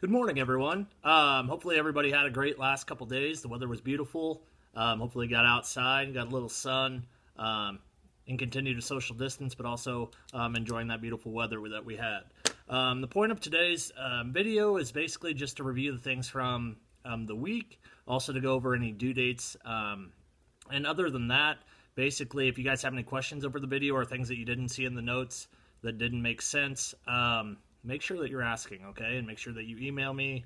Good morning, everyone. Hopefully, everybody had a great last couple days. The weather was beautiful. Hopefully, got outside, got a little sun, and continued to social distance, but also enjoying that beautiful weather that we had. The point of today's video is basically just to review the things from the week, also to go over any due dates. And other than that, basically, if you guys have any questions over the video or things that you didn't see in the notes that didn't make sense, make sure that you're asking, okay? And make sure that you email me,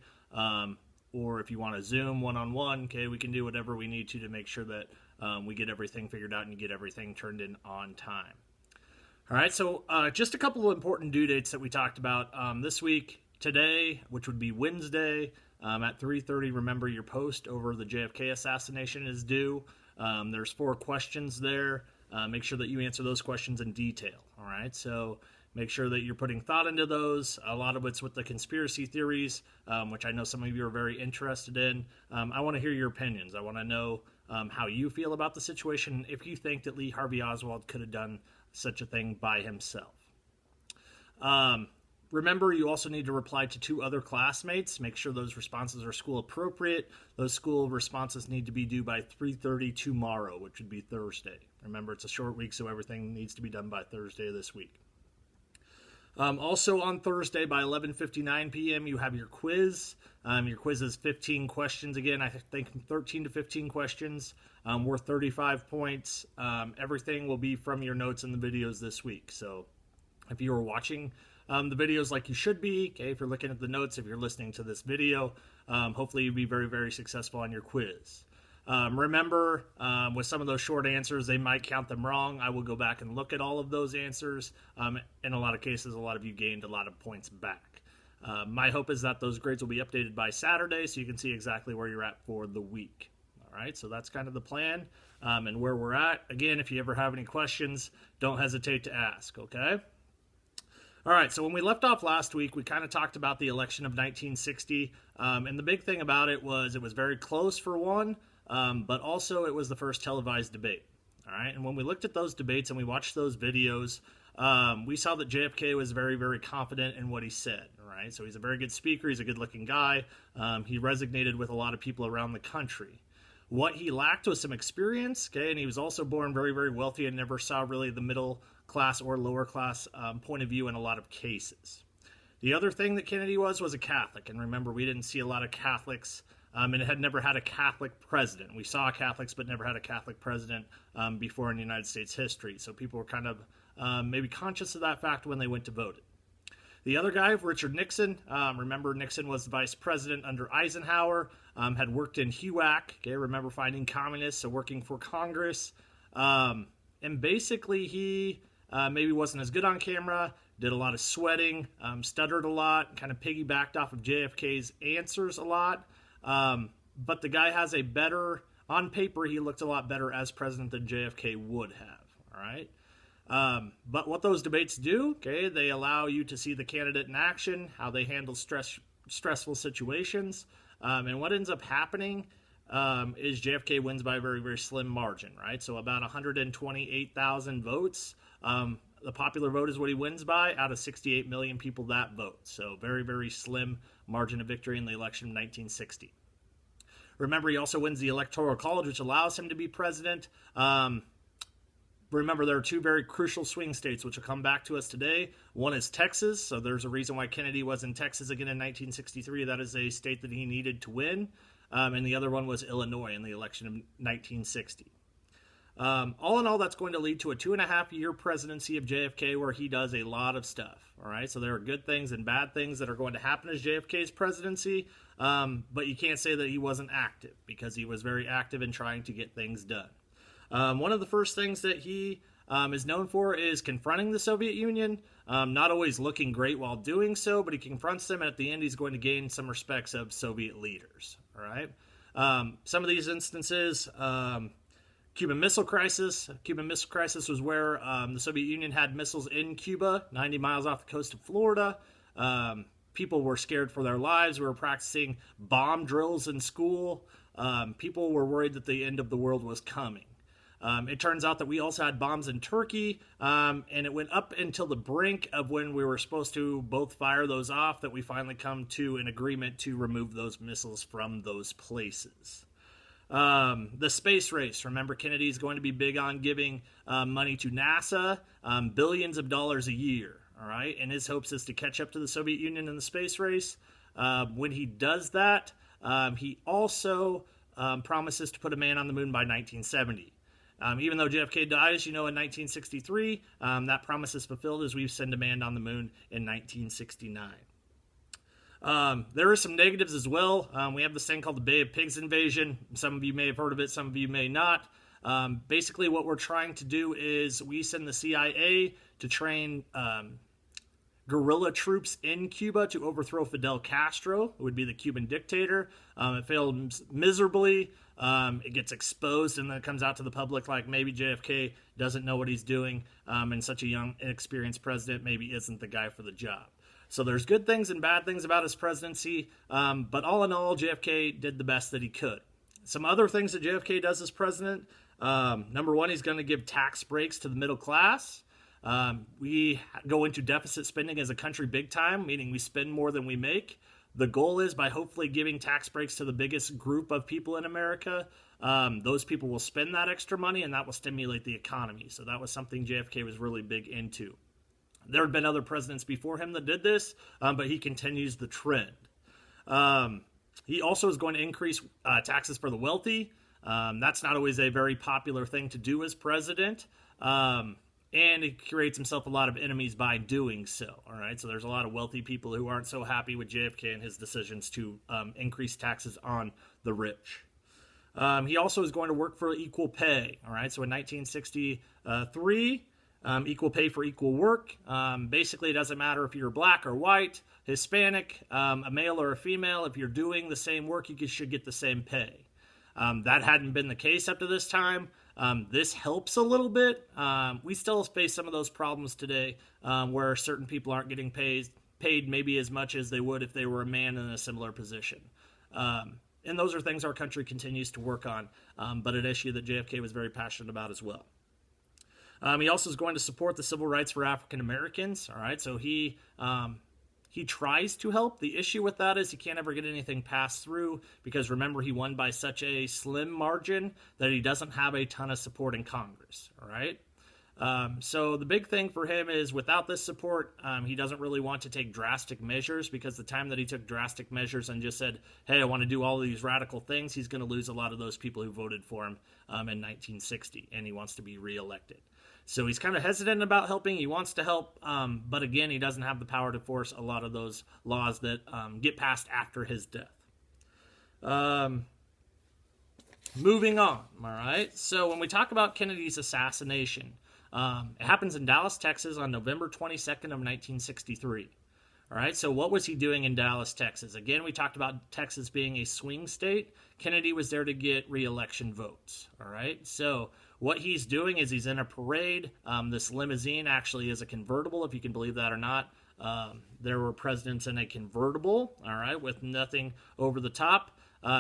or if you want to Zoom one-on-one, okay, we can do whatever we need to make sure that we get everything figured out and you get everything turned in on time. All right, so just a couple of important due dates that we talked about this week. Today, which would be Wednesday, at 3:30, remember your post over the JFK assassination is due. There's 4 questions there. Make sure that you answer those questions in detail, all right? So make sure that you're putting thought into those. A lot of it's with the conspiracy theories, which I know some of you are very interested in. I want to hear your opinions. I want to know how you feel about the situation, if you think that Lee Harvey Oswald could have done such a thing by himself. Remember, you also need to reply to 2 other classmates. Make sure those responses are school appropriate. Those school responses need to be due by 3:30 tomorrow, which would be Thursday. Remember, it's a short week, so everything needs to be done by Thursday this week. Also on Thursday by 11:59 p.m. you have your quiz. Your quiz is 15 questions. Again, I think 13 to 15 questions worth 35 points. Everything will be from your notes in the videos this week. So if you are watching the videos like you should be, okay, if you're looking at the notes, if you're listening to this video, hopefully you'll be very, very successful on your quiz. Remember, with some of those short answers, they might count them wrong. I will go back and look at all of those answers. In a lot of cases, a lot of you gained a lot of points back. My hope is that those grades will be updated by Saturday so you can see exactly where you're at for the week. All right, so that's kind of the plan and where we're at. Again, if you ever have any questions, don't hesitate to ask, okay? All right, so when we left off last week, we kind of talked about the election of 1960, and the big thing about it was very close for one, but also it was the first televised debate. All right, and when we looked at those debates and we watched those videos, we saw that JFK was very, very confident in what he said. All right, so he's a very good speaker. He's a good-looking guy. He resonated with a lot of people around the country. What he lacked was some experience, okay, and he was also born very, very wealthy and never saw really the middle class or lower class point of view in a lot of cases. The other thing that Kennedy was a Catholic, and remember, we didn't see a lot of Catholics, and it had never had a Catholic president. We saw Catholics, but never had a Catholic president before in United States history, so people were kind of maybe conscious of that fact when they went to vote. The other guy, Richard Nixon, remember Nixon was the vice president under Eisenhower, had worked in HUAC, okay, remember fighting communists, so working for Congress, and basically he maybe wasn't as good on camera, did a lot of sweating, stuttered a lot, kind of piggybacked off of JFK's answers a lot, but the guy has a better, on paper, he looked a lot better as president than JFK would have, all right? But what those debates do, okay, they allow you to see the candidate in action, how they handle stressful situations, and what ends up happening is JFK wins by a very, very slim margin, right? So about 128,000 votes. The popular vote is what he wins by out of 68 million people that vote. So very, very slim margin of victory in the election of 1960. Remember, he also wins the Electoral College, which allows him to be president. Remember, there are 2 very crucial swing states, which will come back to us today. One is Texas, so there's a reason why Kennedy was in Texas again in 1963. That is a state that he needed to win. And the other one was Illinois in the election of 1960. All in all, that's going to lead to a 2.5-year presidency of JFK where he does a lot of stuff. All right, so there are good things and bad things that are going to happen as JFK's presidency, but you can't say that he wasn't active because he was very active in trying to get things done. One of the first things that he is known for is confronting the Soviet Union, not always looking great while doing so, but he confronts them, and at the end he's going to gain some respects of Soviet leaders. All right, some of these instances, Cuban Missile Crisis. Cuban Missile Crisis was where the Soviet Union had missiles in Cuba, 90 miles off the coast of Florida. People were scared for their lives. We were practicing bomb drills in school. People were worried that the end of the world was coming. It turns out that we also had bombs in Turkey, and it went up until the brink of when we were supposed to both fire those off that we finally come to an agreement to remove those missiles from those places. The space race. Remember, Kennedy's going to be big on giving money to NASA, billions of dollars a year. All right, and his hopes is to catch up to the Soviet Union in the space race. When he does that, he also promises to put a man on the moon by 1970. Even though JFK dies, in 1963, that promise is fulfilled as we send a man on the moon in 1969. There are some negatives as well. We have this thing called the Bay of Pigs invasion. Some of you may have heard of it, some of you may not. Basically, what we're trying to do is we send the CIA to train guerrilla troops in Cuba to overthrow Fidel Castro, who would be the Cuban dictator. It failed miserably. It gets exposed, and then it comes out to the public like maybe JFK doesn't know what he's doing, and such a young, inexperienced president maybe isn't the guy for the job. So there's good things and bad things about his presidency, but all in all, JFK did the best that he could. Some other things that JFK does as president, number one, he's going to give tax breaks to the middle class. We go into deficit spending as a country big time, meaning we spend more than we make. The goal is by hopefully giving tax breaks to the biggest group of people in America, those people will spend that extra money and that will stimulate the economy. So that was something JFK was really big into. There have been other presidents before him that did this, but he continues the trend. He also is going to increase taxes for the wealthy. That's not always a very popular thing to do as president. And he creates himself a lot of enemies by doing so. All right, so there's a lot of wealthy people who aren't so happy with JFK and his decisions to increase taxes on the rich. He also is going to work for equal pay. All right, so in 1963, equal pay for equal work. Basically, it doesn't matter if you're black or white, Hispanic, a male or a female. If you're doing the same work, you should get the same pay. That hadn't been the case up to this time. This helps a little bit. We still face some of those problems today where certain people aren't getting paid maybe as much as they would if they were a man in a similar position. And those are things our country continues to work on, but an issue that JFK was very passionate about as well. He also is going to support the civil rights for African Americans. All right, so he tries to help. The issue with that is he can't ever get anything passed through because remember he won by such a slim margin that he doesn't have a ton of support in Congress. All right, so the big thing for him is without this support, he doesn't really want to take drastic measures because the time that he took drastic measures and just said, "Hey, I want to do all of these radical things," he's going to lose a lot of those people who voted for him in 1960, and he wants to be reelected. So he's kind of hesitant about helping. He wants to help, but again, he doesn't have the power to force a lot of those laws that get passed after his death. Moving on, all right? So when we talk about Kennedy's assassination, it happens in Dallas, Texas on November 22nd of 1963. All right, so what was he doing in Dallas, Texas? Again, we talked about Texas being a swing state. Kennedy was there to get re-election votes. All right, so what he's doing is he's in a parade. This limousine actually is a convertible, if you can believe that or not. There were presidents in a convertible, all right, with nothing over the top.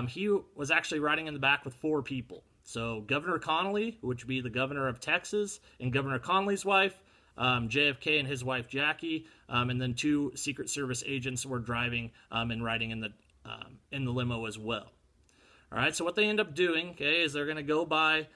He was actually riding in the back with 4 people. So Governor Connolly, which would be the governor of Texas, and Governor Connolly's wife, JFK and his wife Jackie, and then 2 Secret Service agents were driving and riding in the limo as well. All right, so what they end up doing, okay, is they're going to go by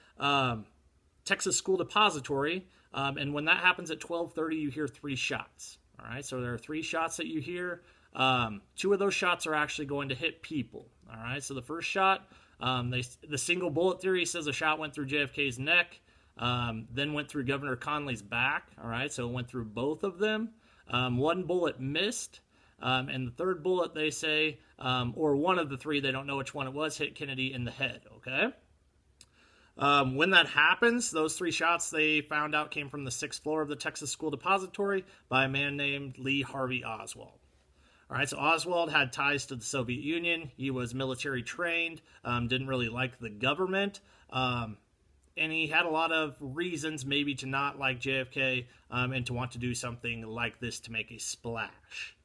Texas School Depository, and when that happens at 12:30, you hear 3 shots. All right, so there are 3 shots that you hear. 2 of those shots are actually going to hit people. All right, so the first shot, the single bullet theory says a shot went through JFK's neck. Then went through Governor Connolly's back, all right, so it went through both of them. 1 bullet missed, and the 3rd bullet, they say, or one of the 3, they don't know which one it was, hit Kennedy in the head, okay? When that happens, those 3 shots they found out came from the 6th floor of the Texas School Depository by a man named Lee Harvey Oswald. All right, so Oswald had ties to the Soviet Union. He was military trained, didn't really like the government, and he had a lot of reasons maybe to not like JFK and to want to do something like this to make a splash.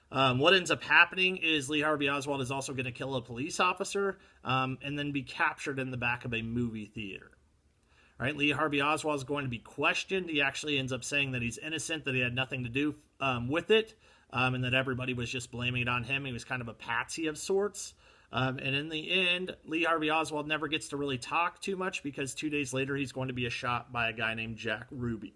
What ends up happening is Lee Harvey Oswald is also going to kill a police officer and then be captured in the back of a movie theater. All right, Lee Harvey Oswald is going to be questioned. He actually ends up saying that he's innocent, that he had nothing to do with it, and that everybody was just blaming it on him. He was kind of a patsy of sorts. And in the end, Lee Harvey Oswald never gets to really talk too much because 2 days later he's going to be shot by a guy named Jack Ruby.